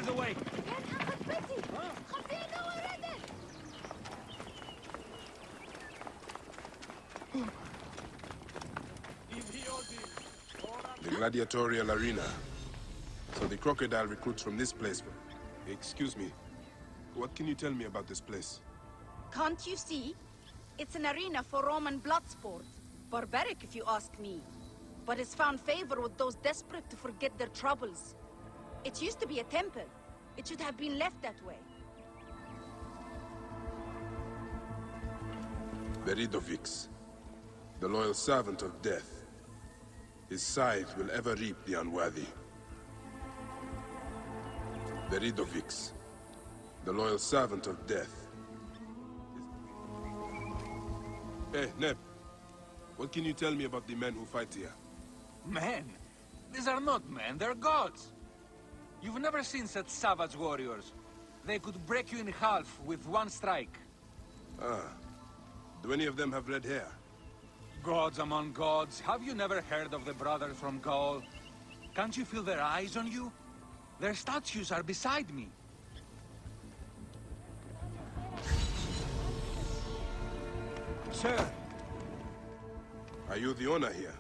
Clear the way! The gladiatorial arena. So the crocodile recruits from this place. Excuse me. What can you tell me about this place? Can't you see? It's an arena for Roman blood sport. Barbaric, if you ask me. But it's found favor with those desperate to forget their troubles. It used to be a temple. It should have been left that way. Veridovix, the loyal servant of death. His scythe will ever reap the unworthy. Veridovix, the loyal servant of death. Hey, Neb. What can you tell me about the men who fight here? Men? These are not men, they're gods. You've never seen such savage warriors. They could break you in half with one strike. Ah. Do any of them have red hair? Gods among gods, have you never heard of the brothers from Gaul? Can't you feel their eyes on you? Their statues are beside me. Sir! Are you the owner here?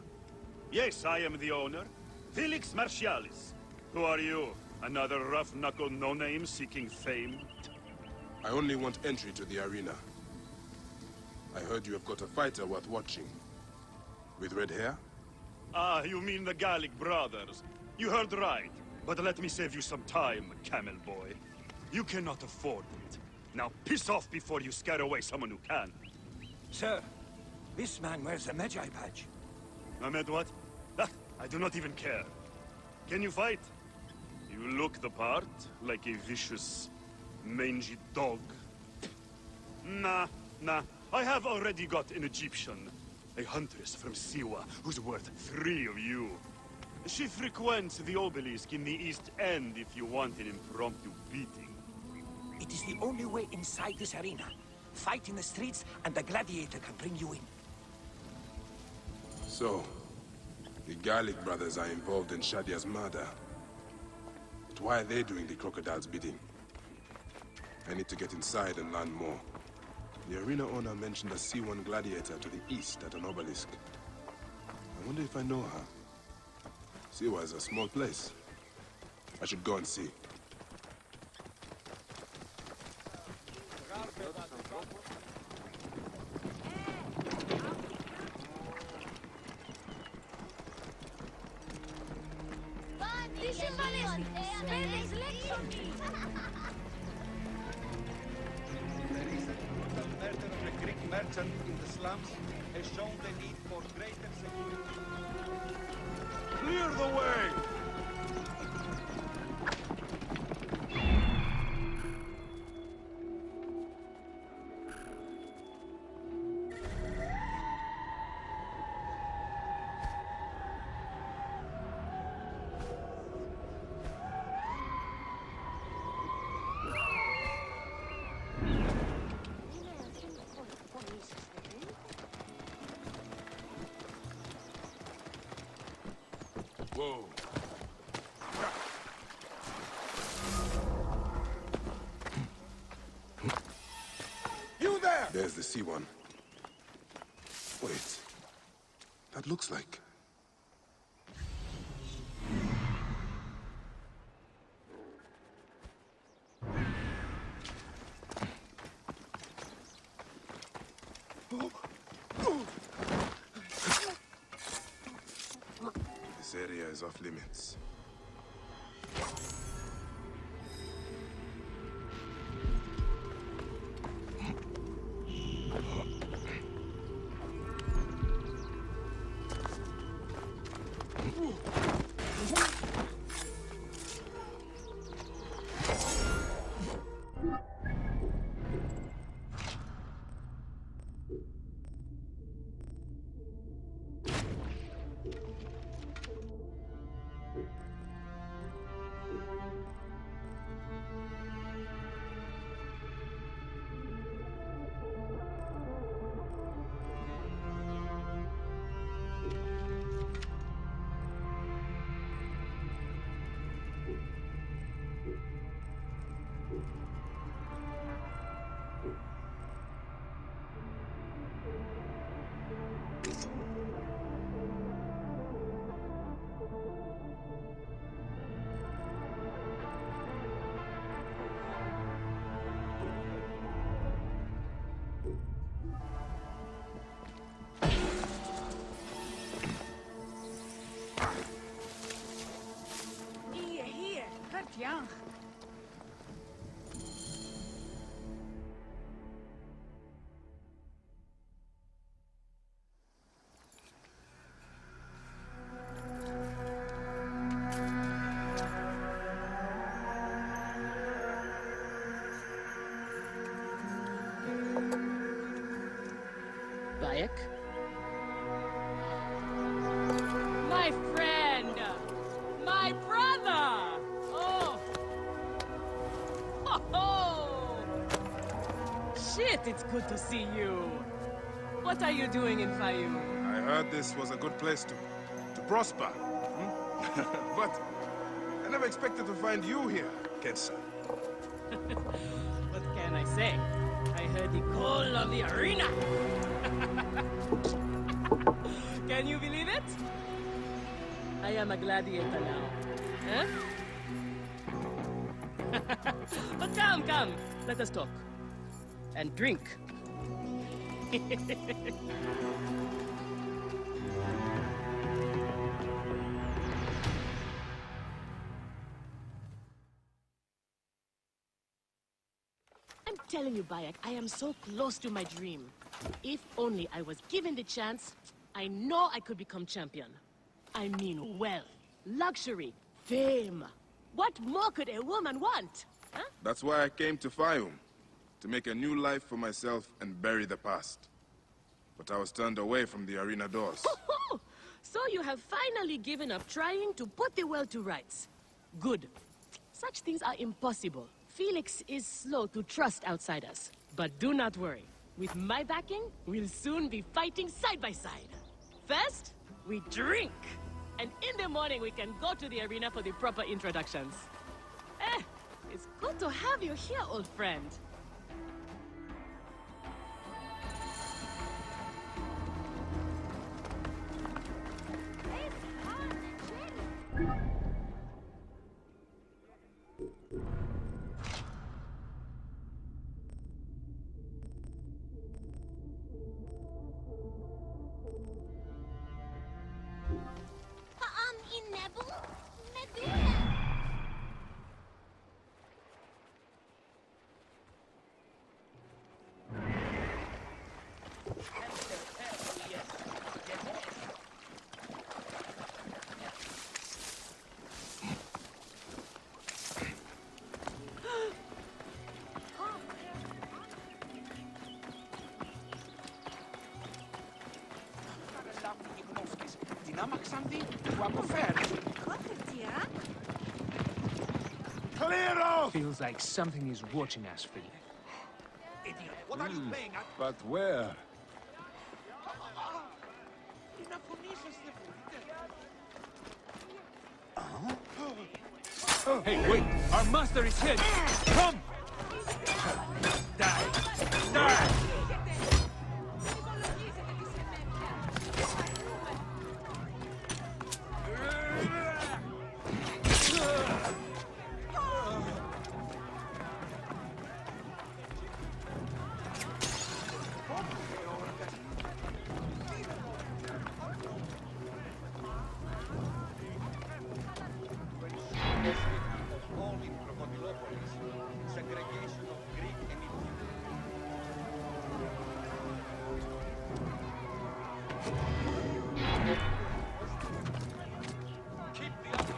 Yes, I am the owner. Felix Martialis. Who are you? Another rough-knuckle no-name seeking fame? I only want entry to the arena. I heard you have got a fighter worth watching. With red hair? Ah, you mean the Gallic brothers. You heard right. But let me save you some time, camel boy. You cannot afford it. Now piss off before you scare away someone who can. Sir, this man wears a Magi badge. Ahmed, what? Ah, I do not even care. Can you fight? You look the part, like a vicious, mangy dog. Nah. I have already got an Egyptian. A huntress from Siwa, who's worth 3 of you. She frequents the obelisk in the East End if you want an impromptu beating. It is the only way inside this arena. Fight in the streets, and the gladiator can bring you in. So, the Gallic brothers are involved in Shadia's murder. But why are they doing the crocodile's bidding? I need to get inside and learn more. The arena owner mentioned a C1 gladiator to the east at an obelisk. I wonder if I know her. Siwa is a small place. I should go and see. Merchant in the slums has shown the need for greater security. Clear the way! Whoa. You there! There's the C1. Wait. That looks like... This area is off limits. Bayek. My friend! My brother! Oh! Oh! Shit, it's good to see you. What are you doing in Fayoum? I heard this was a good place to prosper. But I never expected to find you here, Kensa. What can I say? I heard the call of the arena! Can you believe it? I am a gladiator now. Huh? But come. Let us talk. And drink. I'm telling you, Bayek, I am so close to my dream. If only I was given the chance, I know I could become champion. I mean wealth, luxury, fame. What more could a woman want? Huh? That's why I came to Fayoum. To make a new life for myself and bury the past. But I was turned away from the arena doors. So you have finally given up trying to put the world to rights. Good. Such things are impossible. Felix is slow to trust outsiders. But do not worry. With my backing, we'll soon be fighting side by side. First, we drink. And in the morning, we can go to the arena for the proper introductions. It's good to have you here, old friend. Clear off! Feels like something is watching us, Philip. Idiot, what are you playing at? But where? Hey, wait! Our master is here! Come! Die! Die! All in Crocodilopolis, segregation of Greek and Indian. Keep the other.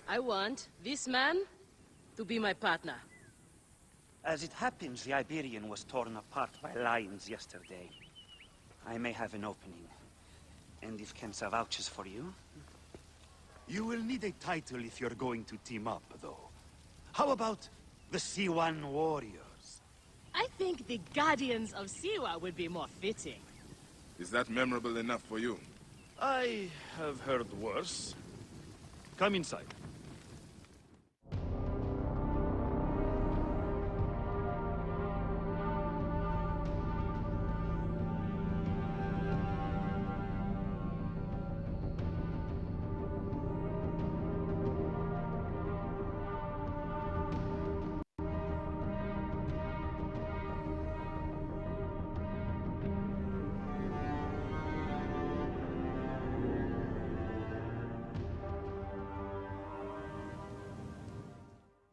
I want this man to be my partner. As it happens, the Iberian was torn apart by lions yesterday. I may have an opening. And if Kensa vouches for you? You will need a title if you're going to team up, though. How about the C1 Warriors? I think the Guardians of Siwa would be more fitting. Is that memorable enough for you? I have heard worse. Come inside.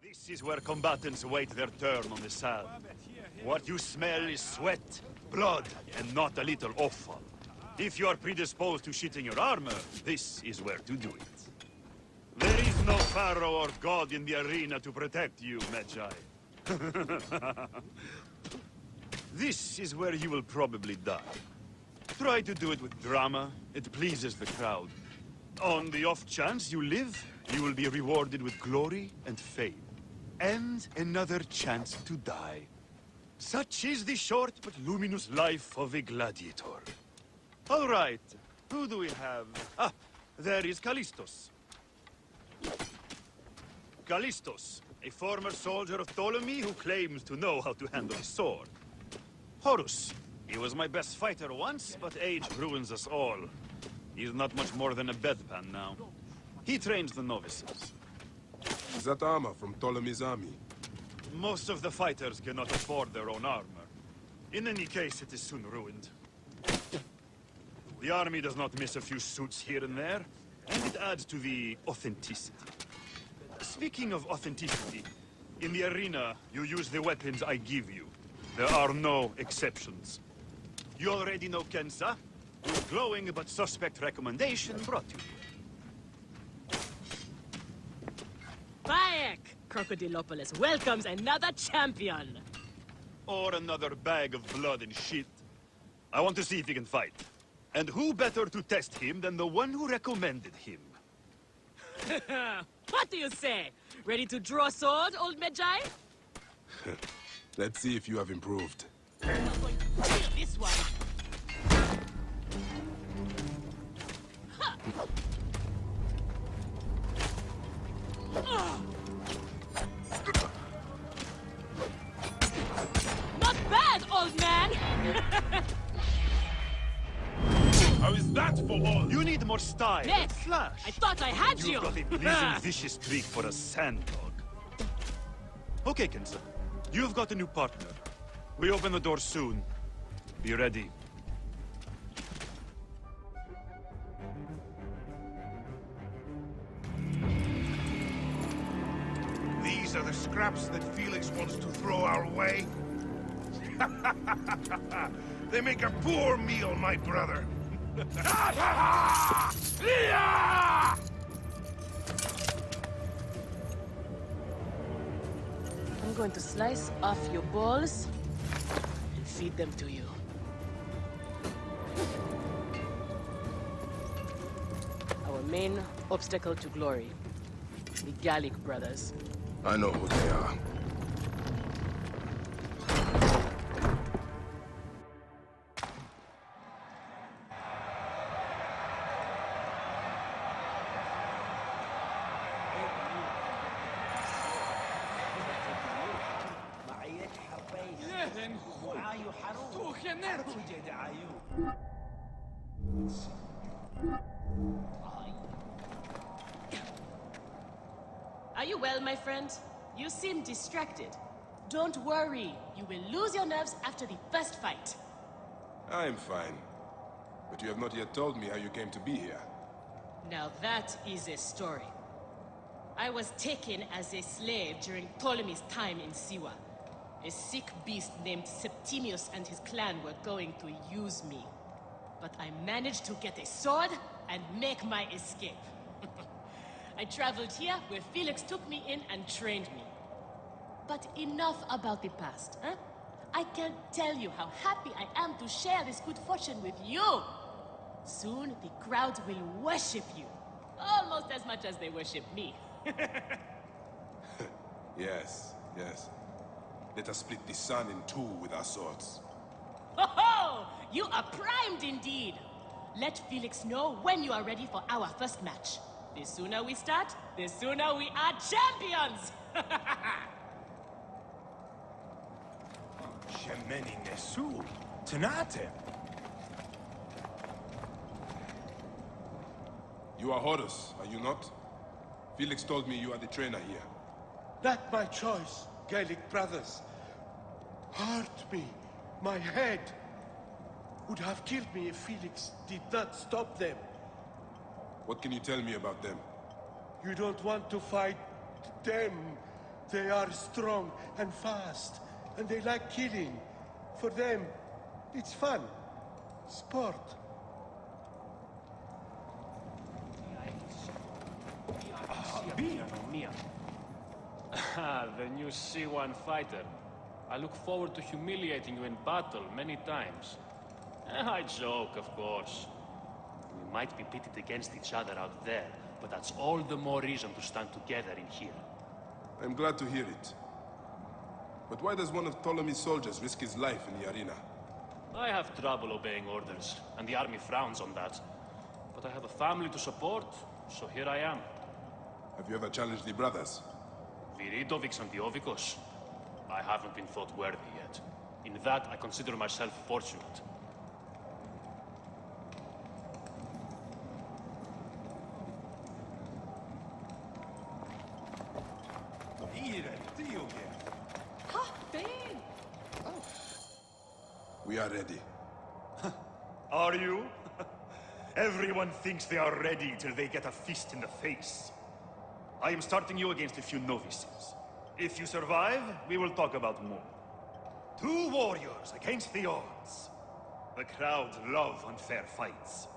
This is where combatants wait their turn on the sand. What you smell is sweat, blood, and not a little offal. If you are predisposed to shitting your armor, this is where to do it. There is no pharaoh or god in the arena to protect you, Magi. This is where you will probably die. Try to do it with drama. It pleases the crowd. On the off chance you live, you will be rewarded with glory and fame. And another chance to die. Such is the short but luminous life of a gladiator. All right, who do we have? Ah, there is Callistos. Callistos, a former soldier of Ptolemy who claims to know how to handle a sword. Horus, he was my best fighter once, but age ruins us all. He's not much more than a bedpan now. He trains the novices. Is that armor from Ptolemy's army? Most of the fighters cannot afford their own armor. In any case, it is soon ruined. The army does not miss a few suits here and there, and it adds to the authenticity. Speaking of authenticity, in the arena, you use the weapons I give you. There are no exceptions. You already know Kensa, whose glowing but suspect recommendation brought you here. Bayek! Crocodilopolis welcomes another champion! Or another bag of blood and shit. I want to see if he can fight. And who better to test him than the one who recommended him? What do you say? Ready to draw sword, old Magi? Let's see if you have improved. I'm going to kill this one! Not bad, old man! How is that for all? You need more style. Ned, Flash. I thought I had you! You've got a pleasing, vicious streak for a sand dog. Okay, Kensa. You've got a new partner. We open the door soon. Be ready. These are the scraps that Felix wants to throw our way? They make a poor meal, my brother. I'm going to slice off your balls and feed them to you. Our main obstacle to glory, the Gallic brothers. I know who they are. Are you well, my friend? You seem distracted. Don't worry. You will lose your nerves after the first fight. I'm fine. But you have not yet told me how you came to be here. Now that is a story. I was taken as a slave during Ptolemy's time in Siwa. A sick beast named Septimius and his clan were going to use me. But I managed to get a sword and make my escape. I traveled here where Felix took me in and trained me. But enough about the past, huh? I can't tell you how happy I am to share this good fortune with you. Soon the crowd will worship you. Almost as much as they worship me. Yes, yes. Let us split the sun in two with our swords. Ho ho! You are primed indeed! let Felix know when you are ready for our first match. The sooner we start, the sooner we are champions! Shemeni Nesu. Tanate. You are Horus, are you not? Felix told me you are the trainer here. Not my choice, Gaelic brothers. Hurt me. My head would have killed me if Felix did not stop them. What can you tell me about them? You don't want to fight them. They are strong and fast, and they like killing. For them, it's fun. Sport. The new C1 fighter. I look forward to humiliating you in battle many times. I joke, of course. We might be pitted against each other out there, but that's all the more reason to stand together in here. I'm glad to hear it. But why does one of Ptolemy's soldiers risk his life in the arena? I have trouble obeying orders, and the army frowns on that. But I have a family to support, so here I am. Have you ever challenged the brothers? Viridovics and Diovikos? I haven't been thought worthy yet. In that, I consider myself fortunate. We are ready. Are you? Everyone thinks they are ready till they get a fist in the face. I am starting you against a few novices. If you survive, we will talk about more. 2 warriors against the odds. The crowd love unfair fights.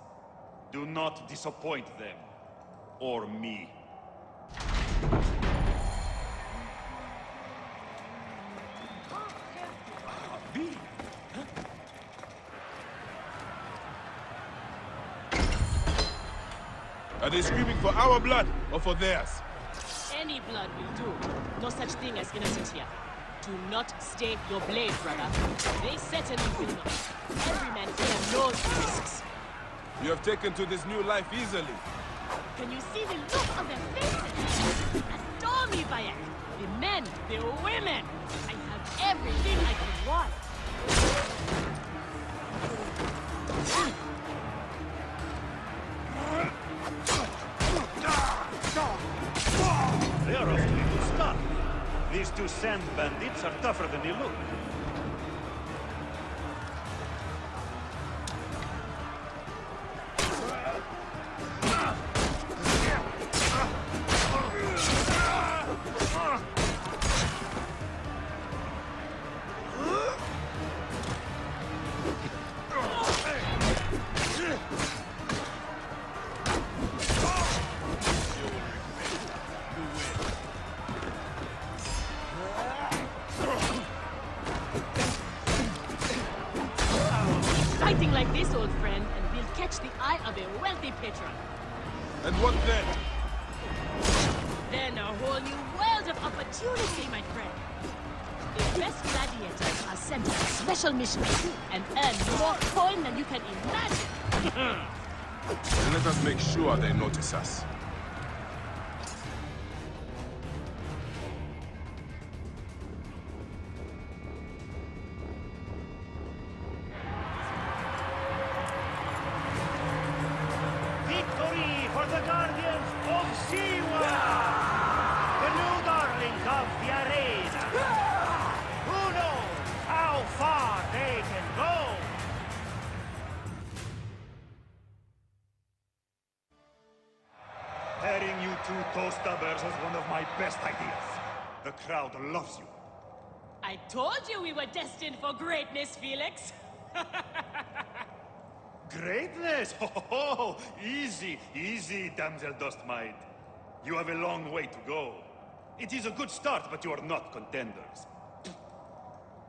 Do not disappoint them. Or me. Are they screaming for our blood or for theirs? Any blood will do. No such thing as innocent here. Do not stake your blade, brother. They certainly will not. Every man here knows the risks. You have taken to this new life easily. Can you see the look on their faces? Adore me, Bayek. The men, the women. I have everything I could want. They are off to a good start. These 2 sand bandits are tougher than they look. Fighting like this, old friend, and we'll catch the eye of a wealthy patron. And what then? Then a whole new world of opportunity, my friend. The best gladiators are sent on special missions and earn more coin than you can imagine. And let us make sure they notice us. Victory for the Guardians of Siwa! The new darlings of the arena! Who knows how far they can go? Pairing you 2 toe-stubbers was one of my best ideas. The crowd loves you. I told you we were destined for greatness, Felix. Greatness? Oh, easy, easy, damsel Dustmite. You have a long way to go. It is a good start, but you are not contenders.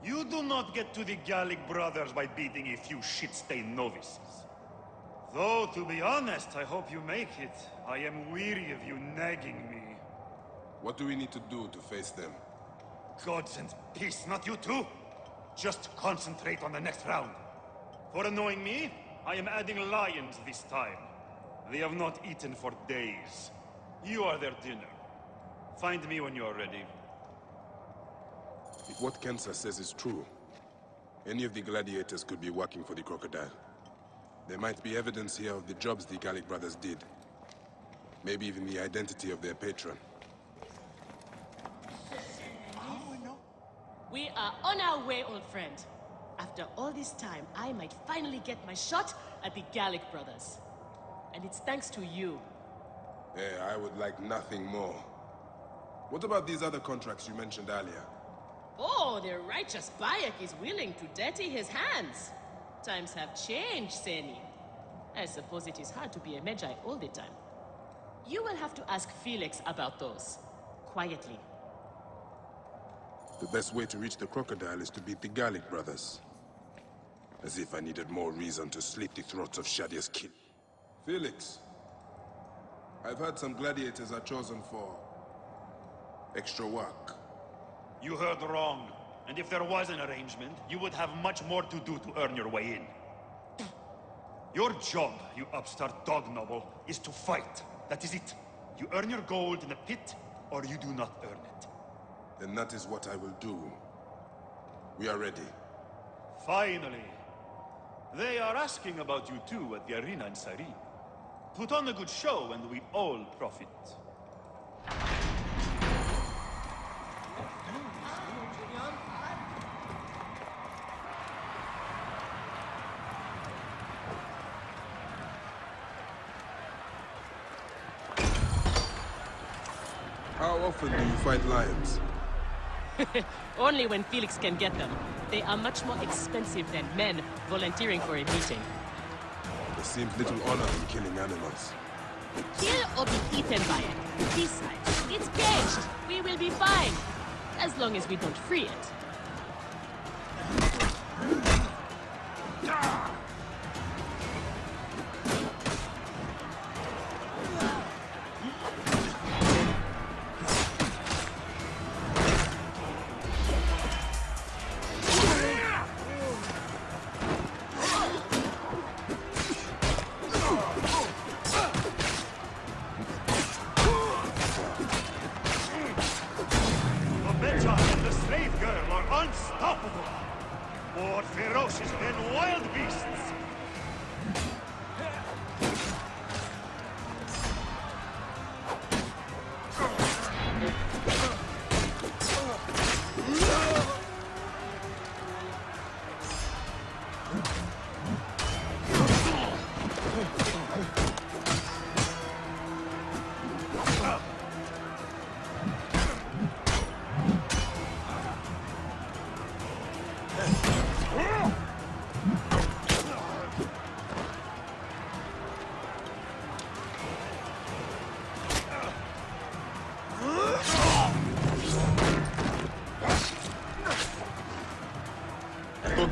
You do not get to the Gallic brothers by beating a few shit-stained novices. Though, to be honest, I hope you make it. I am weary of you nagging me. What do we need to do to face them? Gods and peace, not you too. Just concentrate on the next round. For annoying me, I am adding lions this time. They have not eaten for days. You are their dinner. Find me when you are ready. If what Kensa says is true, any of the gladiators could be working for the crocodile. There might be evidence here of the jobs the Gallic brothers did. Maybe even the identity of their patron. We are on our way, old friend. After all this time, I might finally get my shot at the Gallic brothers. And it's thanks to you. Yeah, I would like nothing more. What about these other contracts you mentioned earlier? Oh, the righteous Bayek is willing to dirty his hands. Times have changed, Seni. I suppose it is hard to be a Magi all the time. You will have to ask Felix about those. Quietly. The best way to reach the crocodile is to beat the Gallic brothers. As if I needed more reason to slit the throats of Shadia's kid. Felix, I've heard some gladiators are chosen for extra work. You heard wrong. And if there was an arrangement, you would have much more to do to earn your way in. Your job, you upstart dog noble, is to fight. That is it. You earn your gold in the pit, or you do not earn it. Then that is what I will do. We are ready. Finally. They are asking about you too at the arena in Sarin. Put on a good show and we all profit. How often do you fight lions? Only when Felix can get them. They are much more expensive than men volunteering for a meeting. There seems little honor in killing animals. Kill or be eaten by it. Besides, it's caged. We will be fine. As long as we don't free it.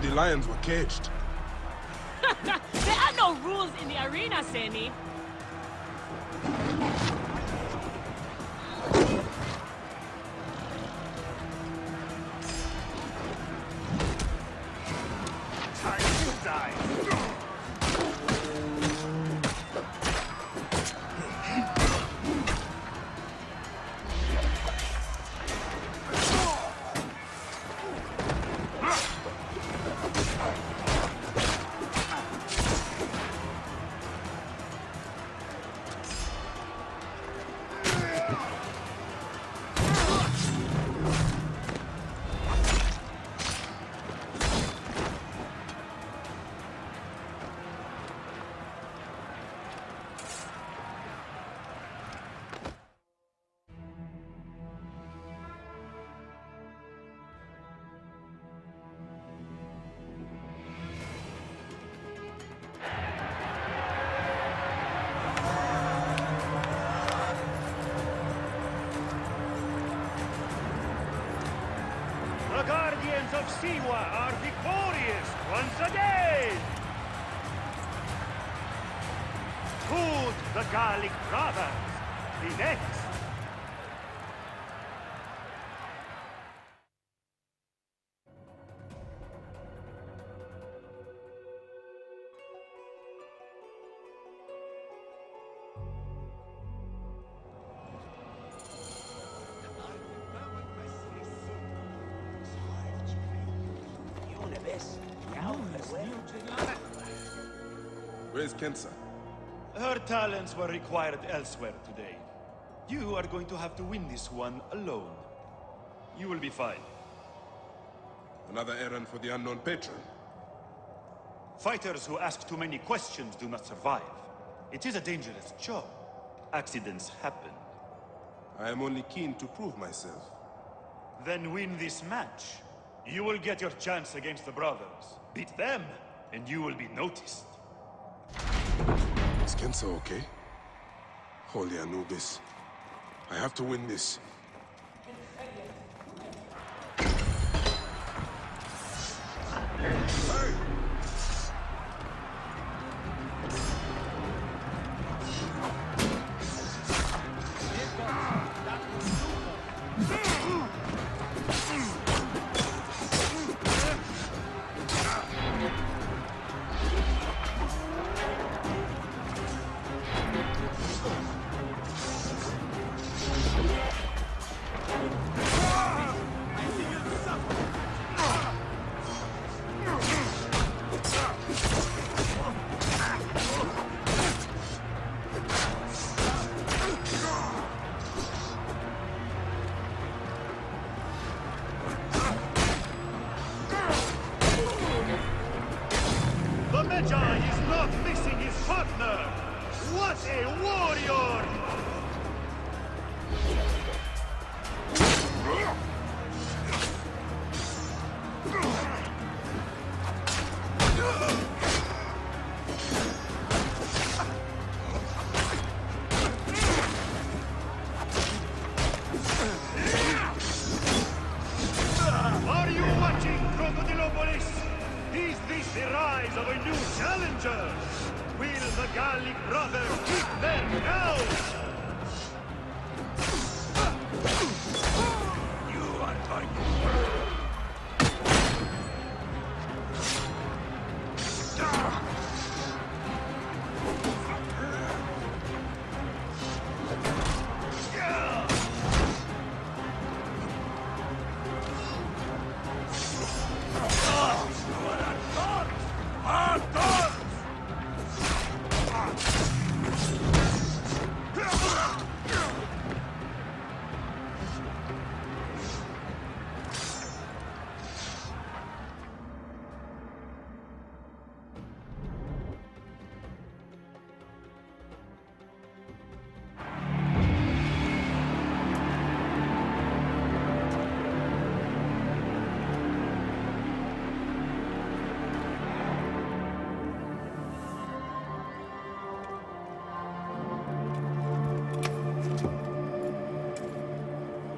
The lions were caged. There are no rules in the arena, Seni. Time to die. The Guardians of Siwa are victorious once again! Could the Gallic brothers be next? Where's Kensa? Her talents were required elsewhere today. You are going to have to win this one alone. You will be fine. Another errand for the unknown patron. Fighters who ask too many questions do not survive. It is a dangerous job. Accidents happen. I am only keen to prove myself. Then win this match. You will get your chance against the brothers. Beat them, and you will be noticed. Is Kensa okay? Holy Anubis. I have to win this. The Magi is not missing his partner! What a warrior! Are you watching, Crocodilopolis? Is this the rise of a new challenger? Will the Gallic brothers keep them down? You are going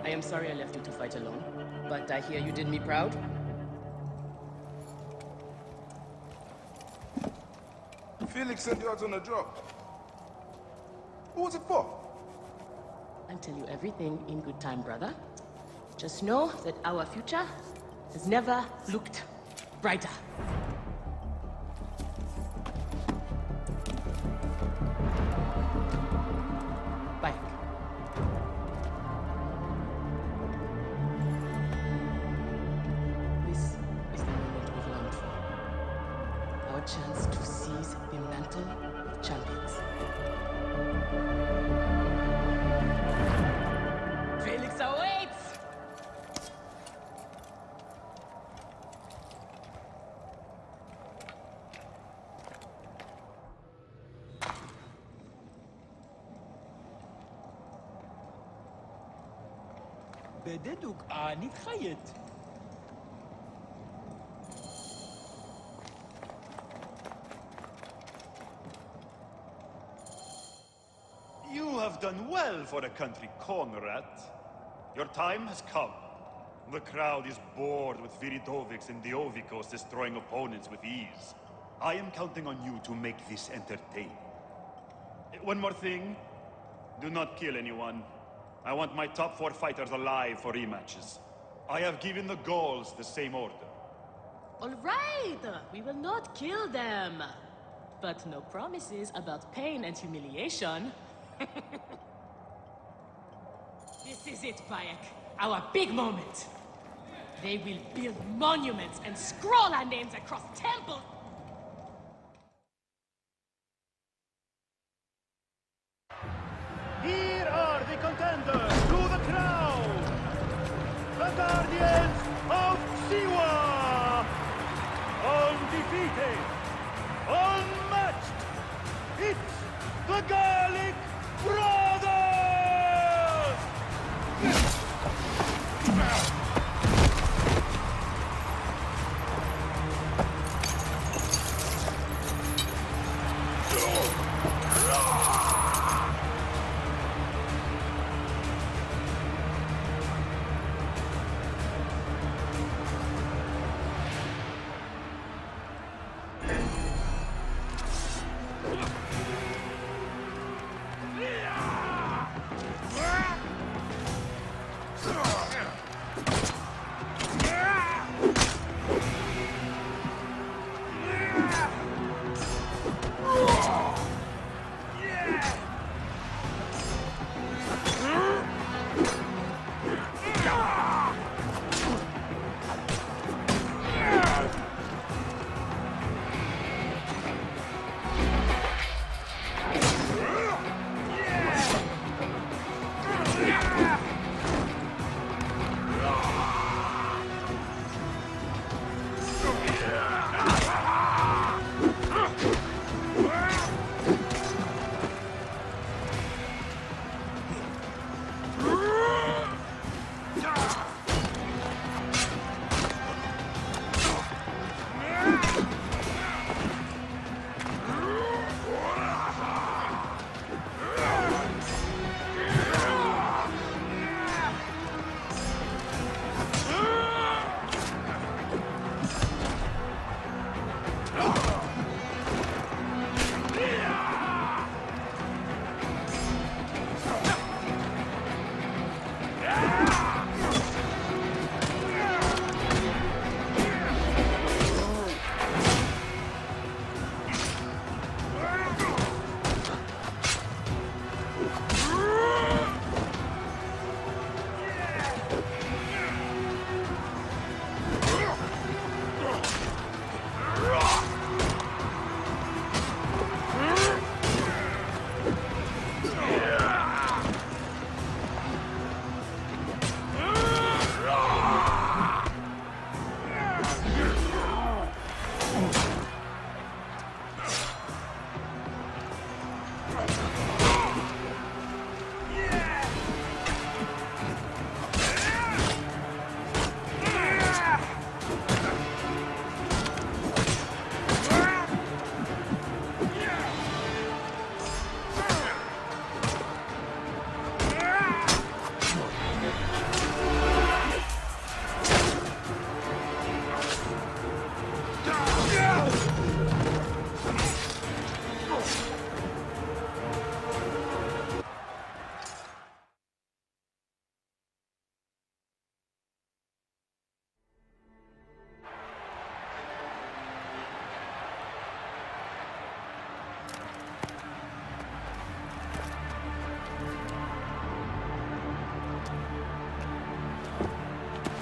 I am sorry I left you to fight alone, but I hear you did me proud. Felix sent you out on a job. Who was it for? I'll tell you everything in good time, brother. Just know that our future has never looked brighter. Bye. This is the moment we've longed for. Our chance to seize the mantle of champions. Felix awaits! بددك آني خيط. You have done well for a country corn rat. Your time has come. The crowd is bored with Viridovics and Diovikos destroying opponents with ease. I am counting on you to make this entertaining. One more thing. Do not kill anyone. I want my top 4 fighters alive for rematches. I have given the Gauls the same order. All right, we will not kill them. But no promises about pain and humiliation. This is it, Bayek. Our big moment. They will build monuments and scroll our names across temples. Here are the contenders to the crown! The Guardians of Siwa! Undefeated! Unmatched! It's the Gallic Brothers!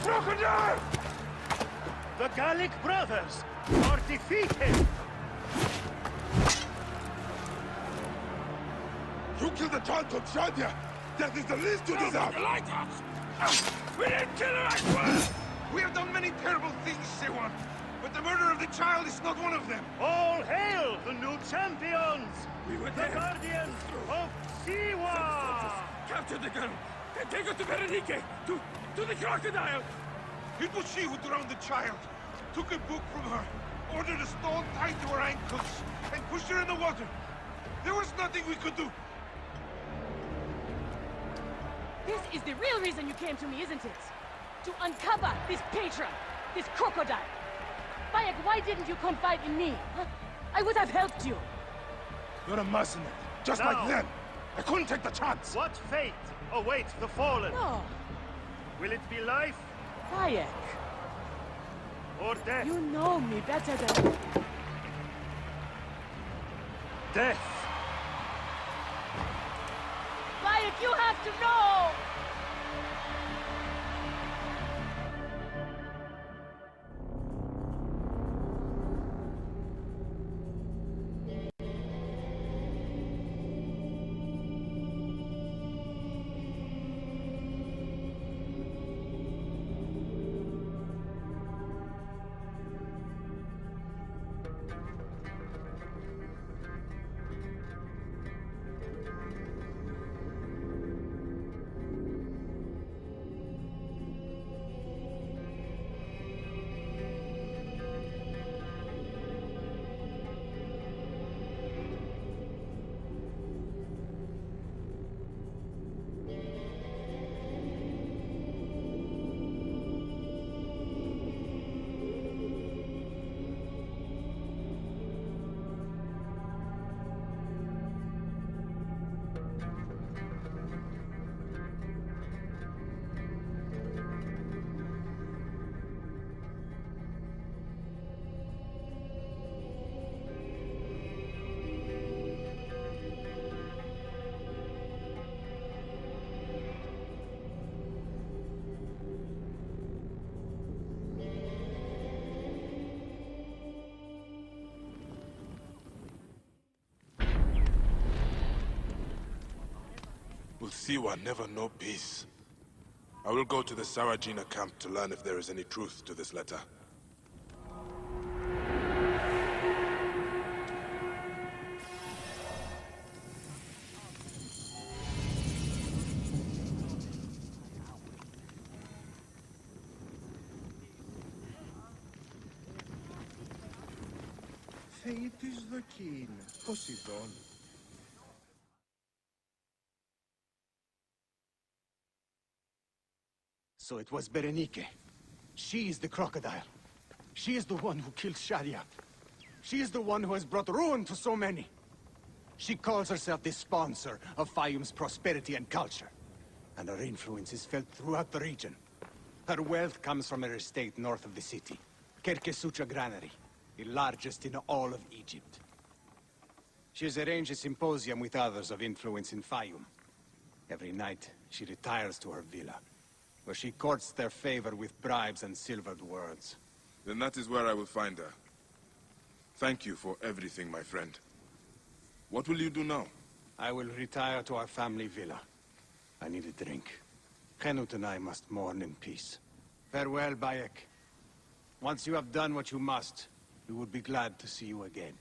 Crocodile! The Gallic Brothers are defeated! You killed the child of Shadia! That is the least you deserve! We didn't kill her, I swear! We have done many terrible things, Siwan, but the murder of the child is not one of them! All hail the new champions! We were The there! Guardians of Siwa! Capture the girl! And take her to Berenice! To the crocodile! It was she who drowned the child, took a book from her, ordered a stone tied to her ankles, and pushed her in the water. There was nothing we could do. This is the real reason you came to me, isn't it? To uncover this patron, this crocodile. Bayek, why didn't you confide in me? Huh? I would have helped you. You're a mercenary, just Now. like them. I couldn't take the chance. What fate awaits the fallen? No, Will it be life Bayek. or death? You know me better than... Death! Bayek, you have to know! Siwa never know peace. I will go to the Sarajina camp to learn if there is any truth to this letter. Fate is the king. Poseidon. So it was Berenike. She is the crocodile. She is the one who killed Shadia. She is the one who has brought ruin to so many. She calls herself the sponsor of Fayum's prosperity and culture. And her influence is felt throughout the region. Her wealth comes from her estate north of the city. Kerkesucha Granary, the largest in all of Egypt. She has arranged a symposium with others of influence in Fayum. Every night, she retires to her villa, where she courts their favor with bribes and silvered words. Then that is where I will find her. Thank you for everything, my friend. What will you do now? I will retire to our family villa. I need a drink. Henut and I must mourn in peace. Farewell, Bayek. Once you have done what you must, we would be glad to see you again.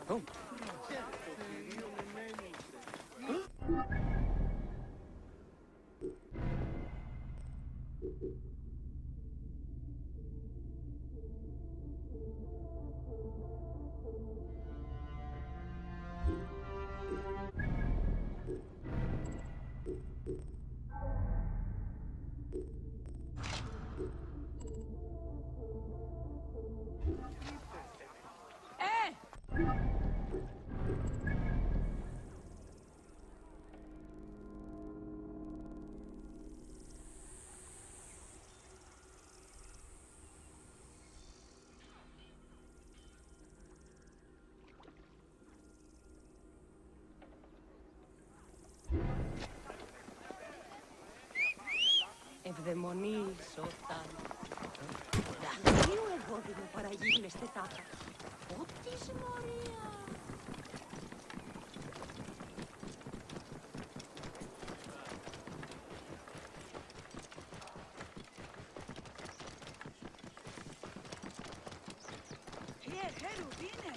Oh. Ευδαιμονείς όταν... Δαχτύο εγώ μου παραγίγνεστε τάχα. Ό,τι συμμορία. Χέρου, τι είναι?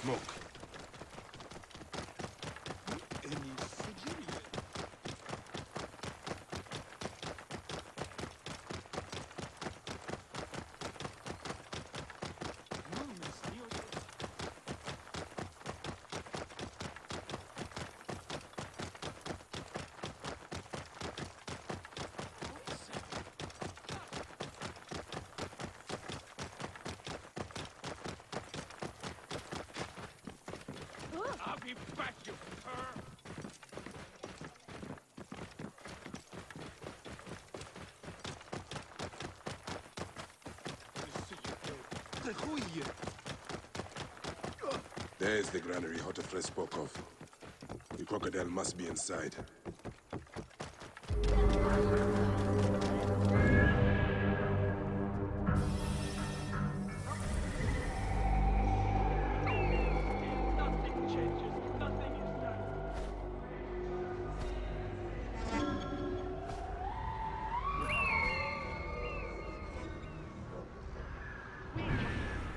Smoke. I'll be back, you cur! There's the granary Hotefres spoke of. The crocodile must be inside.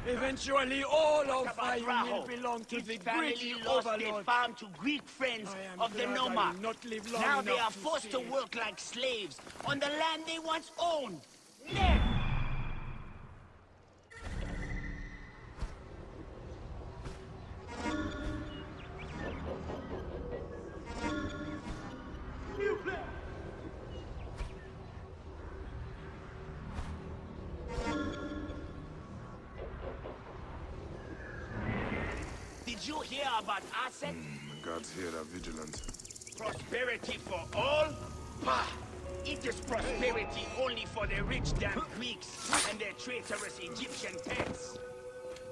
Eventually, all of Fayum will belong to the family Greek lost their overlord. farm to Greek friends of the glad I Noma. will not live long Now they enough are to forced to see it. work like slaves on the land they once owned. Never! Did you hear about asset? Gods here are vigilant. Prosperity for all? Bah! It is Prosperity only for the rich damn Greeks and their traitorous Egyptian pets.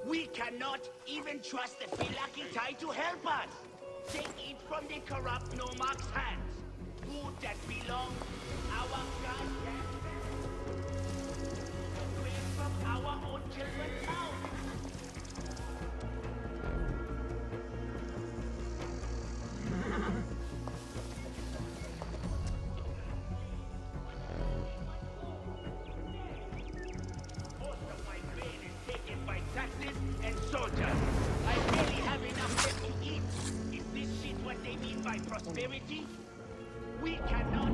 We cannot even trust the Philakitae to help us. They eat from the corrupt Nomarch's hands. Food that belongs our goddamn away from our own children's mouths. Soldiers, I barely have enough left to eat. Is this shit what they mean by prosperity? We cannot...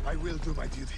I will do my duty.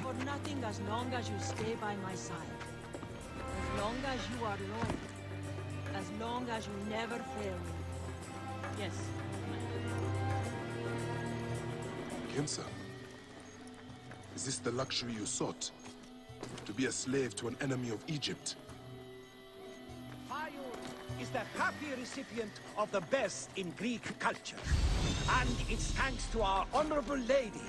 For nothing as long as you stay by my side. As long as you are loyal. As long as you never fail me. Yes. Kinsa, is this the luxury you sought? To be a slave to an enemy of Egypt? Fire is the happy recipient of the best in Greek culture. And it's thanks to our honorable lady.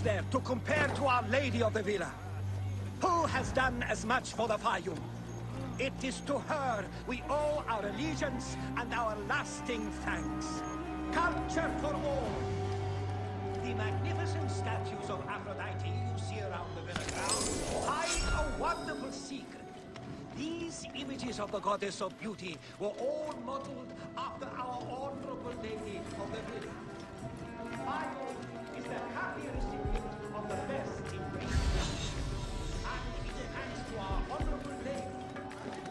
There to compare to Our Lady of the Villa? Who has done as much for the Fayum? It is to her we owe our allegiance and our lasting thanks. Culture for all! The magnificent statues of Aphrodite you see around the villa grounds hide a wonderful secret. These images of the goddess of beauty were all modeled after our honorable lady of the villa. Fayum is the happy recipient of the best in Greece. And it is thanks to our honorable lady.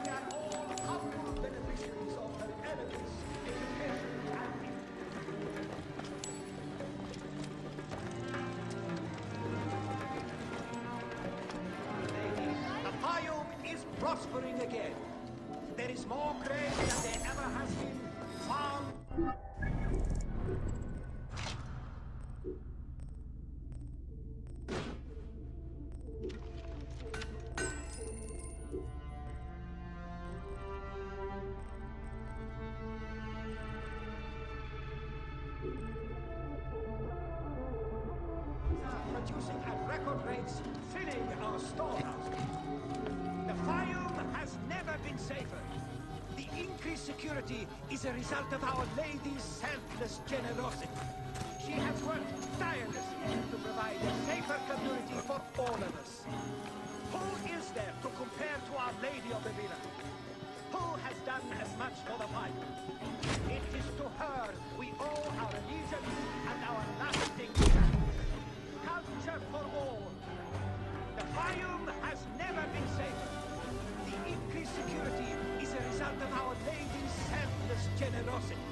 We are all humble beneficiaries of her elegance, education, and the Fayum is prospering again. There is more grain than there ever has been. Farm. Producing at record rates, filling our storehouses. The Fayum safer. The increased security is a result of Our Lady's selfless generosity. She has worked tirelessly to provide a safer community for all of us. Who is there to compare to Our Lady of the Villa? Who has done as much for the Bible? It is to her we owe our allegiance and our lasting thanks. Culture for all. The Fayoum has never been safer. The increased security is a result of Our Lady's selfless generosity.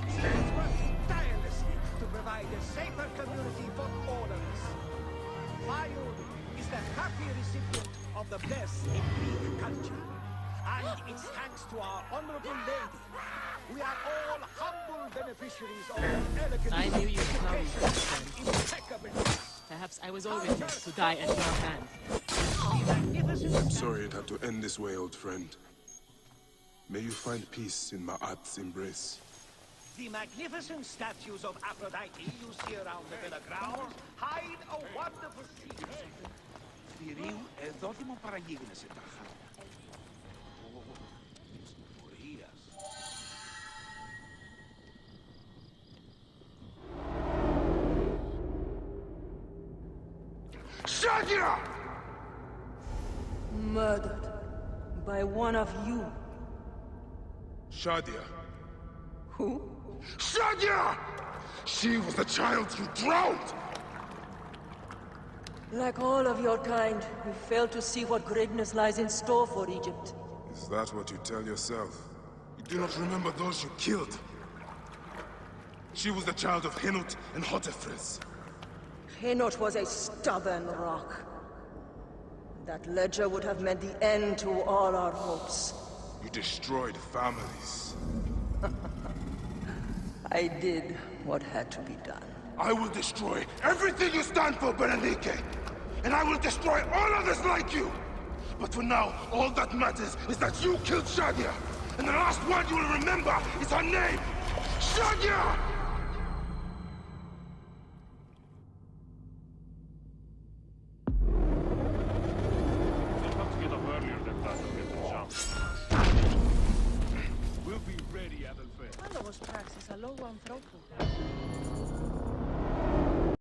She has worked tirelessly to provide a safer community for all of us. Fayoum is the happy recipient of the best in Greek culture. And it's thanks to our honorable lady. We are all humble beneficiaries of her elegant I knew you'd come, education friend. and impeccableness. Perhaps I was always meant to die at your hand. I'm sorry it had to end this way, old friend. May you find peace in Ma'at's embrace. The magnificent statues of Aphrodite you see around the villa grounds hide a wonderful secret. Θηρίου, εδώ τι μου παραγίγνεσαι τάχα. Της νηφορίας. Shadia! Murdered by one of you. Shadia! Who? Shadia! She was the child you drowned! Like all of your kind, you fail to see what greatness lies in store for Egypt. Is that what you tell yourself? You do not remember those you killed. She was the child of Henut and Hotefres. Henot was a stubborn rock. That ledger would have meant the end to all our hopes. You destroyed families. I did what had to be done. I will destroy everything you stand for, Berenike! And I will destroy all others like you! But for now, all that matters is that you killed Shadia! And the last one you will remember is her name! Shadia! We'll have to get up earlier than that to get the jump. We'll be ready, Adelfair. Άλλο ως πράξεις, αλόγου ανθρώπου.